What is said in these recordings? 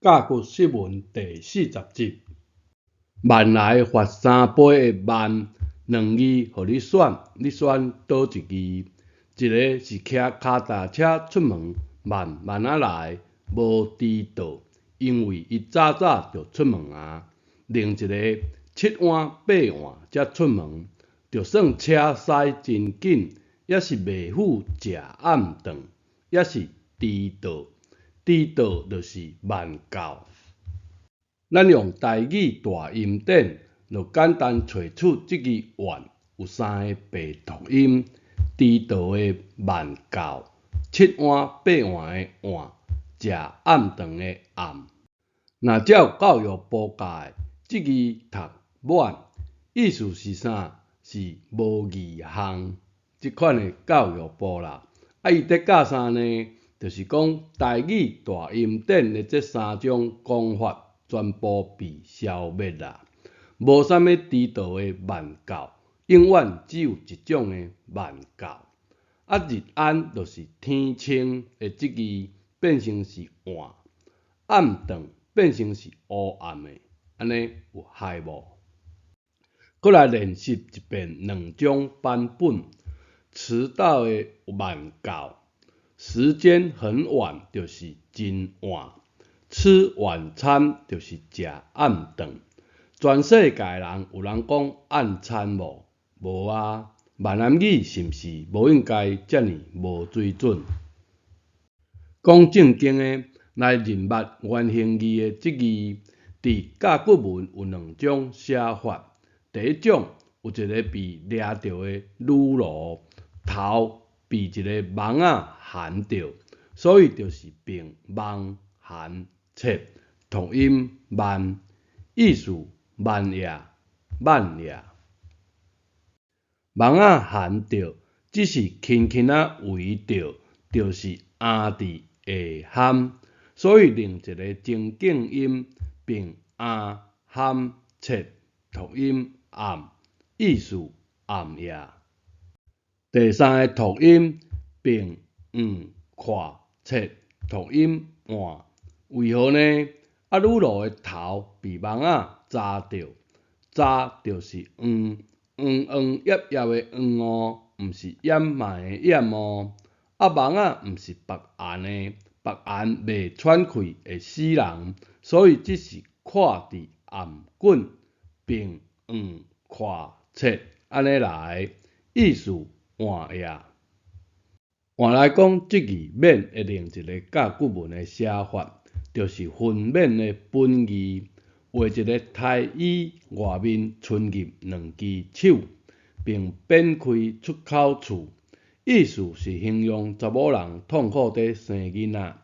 甲骨释文第40集，万来发三杯的万，两字互你选，你选倒一字？一个是骑脚踏车出门，慢慢仔来，无迟到，因为伊早早就出门啊。另一个七碗八碗才出门，就算车驶真紧，也是袂赴食暗顿，也是迟到。迟到就是慢到。咱用台语大音典，就简单找出这个晚有三个白读音：迟到的慢到，七碗八碗的碗，食暗顿的暗。那照教育部教的，这个读晚，意思是啥？是无二项。这款的教育部啦，伊在教啥呢？就是讲台语大音典的这三种讲法全部被消灭啦，无啥物迟到的慢到，永远只有一种的慢到。日安就是天清的这字变成是晚，暗顿变成是黑暗的，安尼有害无？再来练习一遍两种版本，迟到的慢到。时间很晚就是真晚，吃晚餐就是食暗顿。全世界人有人讲暗餐无？无啊！闽南语是毋是无应该遮尔无水准？讲正经的，来认捌原形字的这字，伫甲骨文有两种写法。第一种有一个被抓着的女奴，头被一个网仔含着，所以就是并网含切，同音慢，意思慢也慢也。网仔含着，只是轻轻仔围着，就是暗字下含，所以另一个正经音并暗含切，同音暗，意思暗夜。第三个读音并跨切，同音换，为何呢？女奴的头被网仔扎着，扎就是叶叶的叶哦，毋是掩埋的掩哦。网仔毋是白颜的，白颜袂喘气会死人，所以只是看伫暗滚，并跨切安尼来，意思换夜。换来讲，这字免的另一个甲骨文的写法，就是分免的本字，画一个太乙外面伸入两只手，并扁开出口处，意思是形容查某人痛苦地生囡仔。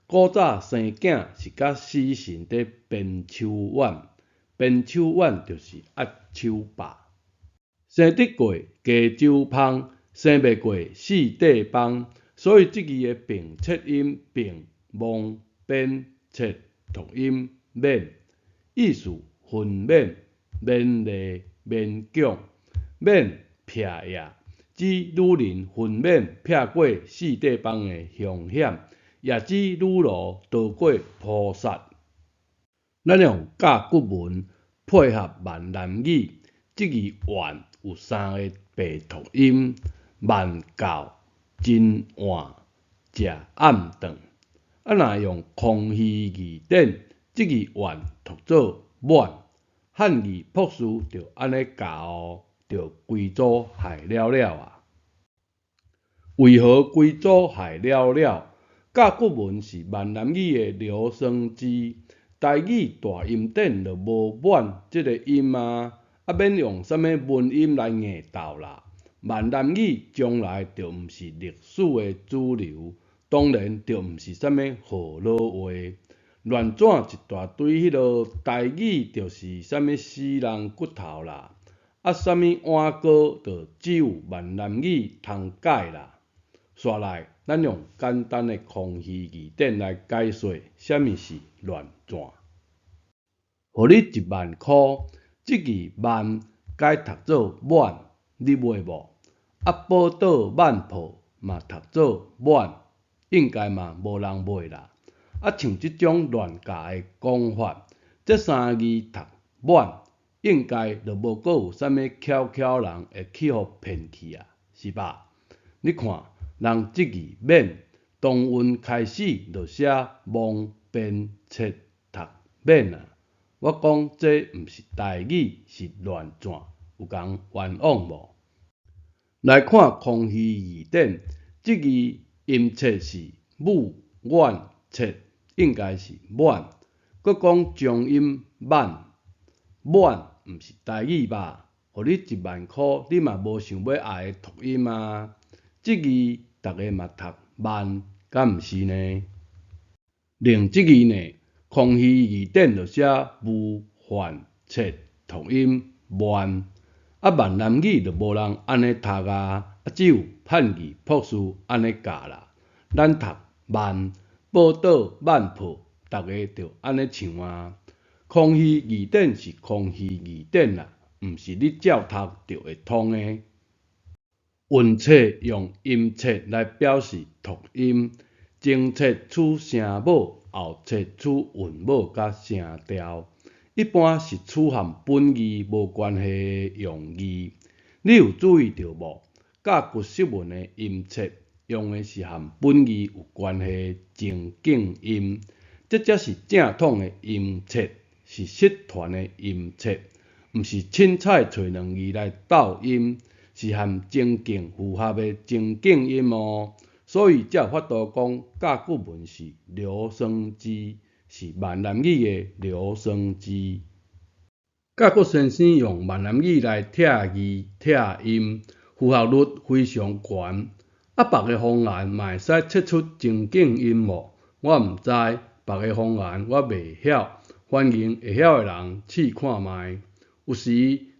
古早生囝是甲死神伫编手腕，编手腕就是压手把。生得过加州芳，生袂过四地帮，所以这字的并切音并蒙边切同音免，意思分免免礼免讲免撇也，指女人分免撇过四地帮的凶险，也指女奴逃过菩萨。咱用甲骨文配合闽南语，这字晚有三个白读音：慢到、真晚、食暗顿。若用空虚字典，这字晚读做晚，汉字朴实就安尼教哦，就规组害了了啊！为何规组害了了？甲骨文是闽南语的留声字，台语大音典就无满这个音啊，免用啥物文音来硬斗啦。闽南语将来就毋是历史的主流，当然就毋是啥物好老话。乱转一大堆迄落台语，就是啥物死人骨头啦，啥物碗糕，就只有闽南语通解啦。煞来，咱用简单的空虚字典来解说啥物是乱转。互你10000块，这字万该读做满，你买无？宝岛万铺嘛读做满，应该嘛无人买啦。像即种乱教的讲法，这三字读满，应该就无阁有啥物巧巧人会去互骗去啊，是吧？你看，人即字免，当韵开始就写蒙变切读免啊。我讲这毋是台语，是乱篆，有共冤枉无？来看空虚字典，即字音切是母阮切，应该是满。佮讲中音满，满毋是台语吧？互你10000箍，你嘛无想要爱的读音啊？即字逐个嘛读万，敢毋是呢？另即字呢，空虚字典就写无患切读音万。闽南语就无人安尼读啊，只有汉语朴素安尼教啦。咱读万报道万破，逐个就安尼唱啊。空虚字典是空虚字典啦，毋是你照读就会通的。韵切用音切来表示读音，前切取声母，后切取韵母甲声调。一般是取含本字无关系的用字，你有注意到无？甲古释文的音切用的是含本字有关系的正经音，这才是正统的音切，是失传的音切，毋是凊彩找两字来斗音，是含正经符合的正经音哦。所以才有法度讲甲骨文是流声字。是闽南语的流声字。甲骨先生用闽南语来拆字拆音，符合率非常悬。别个方言嘛会使测出正经音无？我毋知，别个方言我袂晓，欢迎会晓的人试看卖。有时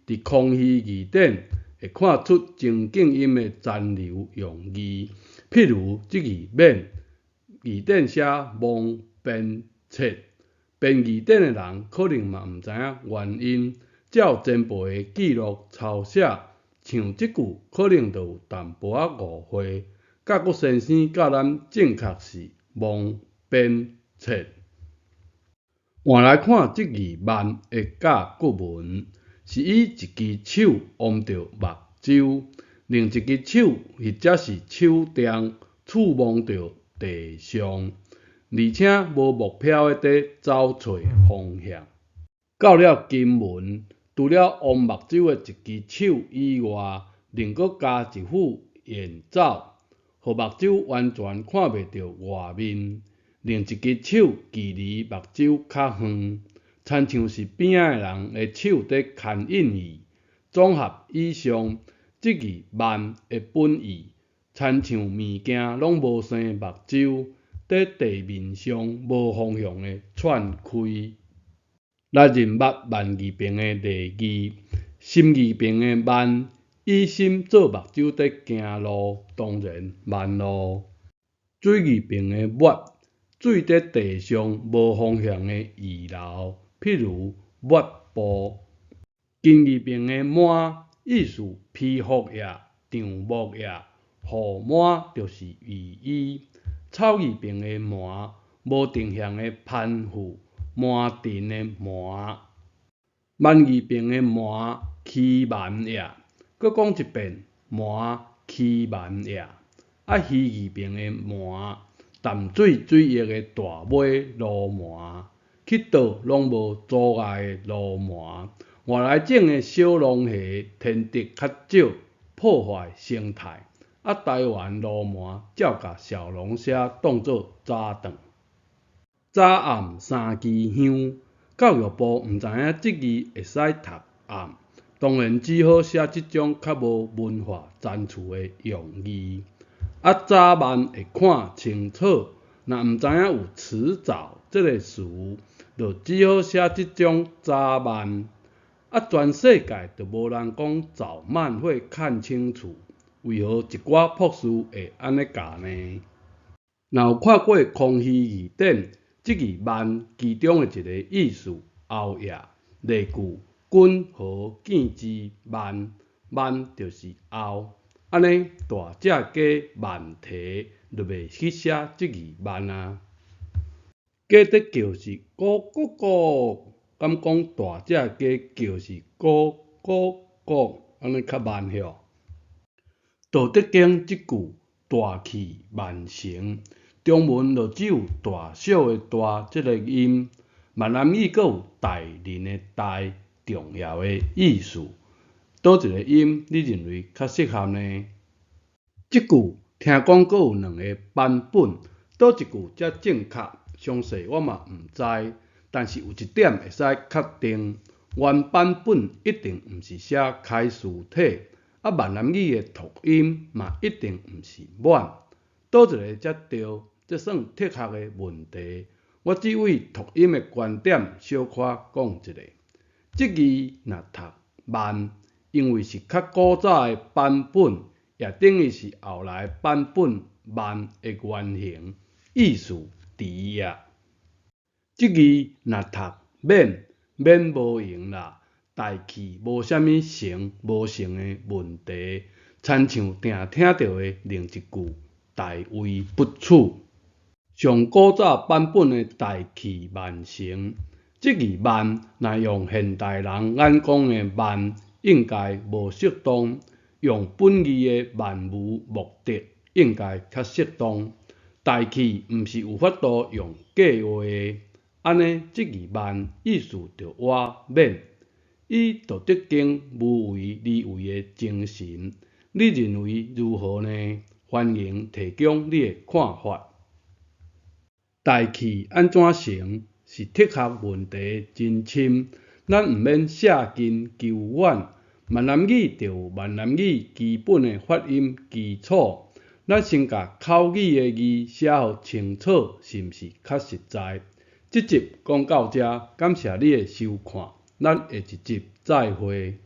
伫空虚字典会看出正经音的残留用字，譬如即字免，字典写蒙变切，编字典的人可能嘛毋知影原因，照前辈的记录抄写，像即句可能就有淡薄仔误会。甲骨先生教咱正确是蒙变切。换来看即字万的甲骨文，是以一只手握着目睭，另一只手或者是手杖触摸着地上。而且无目标的在找找方向。到了金文，除了握目睭的一只手以外，另搁加一副眼罩，互目睭完全看袂到外面。另一只手距离目睭较远，亲像是边仔的人的手在牵引伊。综合以上，即字万的本意，亲像物件拢无生目睭。在地面上无方向的窜开，来认捌万字边的例字，心字边的万，以心做目睭在行路，当然万路。水字边的抹，水在地上无方向的移流，譬如抹布。金字边的满，意思披覆也、丈木也，护满就是御医。草字边的满，无定向的攀附，满阵的满。万字边的满，欺瞒也。搁讲一遍，满欺瞒也。虚字边的满，淡水水液的大尾路满，去倒拢无阻碍的路满。外来种的小龙虾，天敌较少，破坏生态。台湾路满照甲小龙虾当作早顿。早暗三支香，教育部毋知影即字会使读暗，当然只好写即种较无文化层次的用字。早晚会看清楚，若毋知影有迟早这个词，就只好写即种早晚。全世界就无人讲早晚会看清楚。为何一寡博士会安尼教呢？若有看过空虚字典，即字万其中的一个意思，后夜例句君何见之万，万就是后，安尼大只加万题，就袂去写即字万啊。鸡在叫是咕咕咕，敢讲大只鸡叫是咕咕咕，安尼较慢晓。道德经即句大器晚成，中文就只有大小的大这个音，闽南语阁有大人的大重要的意思。倒一个音你认为较适合呢？即句听讲阁有2个版本，倒一句才正确，详细我嘛毋知。但是有一点会使确定，原版本一定毋是写楷书体，闽南语的读音嘛一定毋是满。倒一个才对？这算哲学的问题。我只为读音的观点小可讲一下。即字若读慢，因为是较古早的版本，也等于是后来版本慢的原型，意思伫呀。即字若读免，免无用啦，代气无啥物成无成的问题，亲像定听到的另一句代位不取。上古早版本的代气慢成，即字慢若用现代人眼光的慢，应该无适当；用本义的万无目的，应该较适当。代气毋是有法度用假话的，安尼即字慢意思就活免。以道德经无为而为的精神，你认为如何呢？欢迎提供你的看法。代气安怎成是哲学问题真深，咱毋免舍近求远。闽南语就有闽南语基本的发音基础，咱先甲口语的字写互清楚，是毋是较实在？这集讲到这，感谢你的收看，咱下一集再会。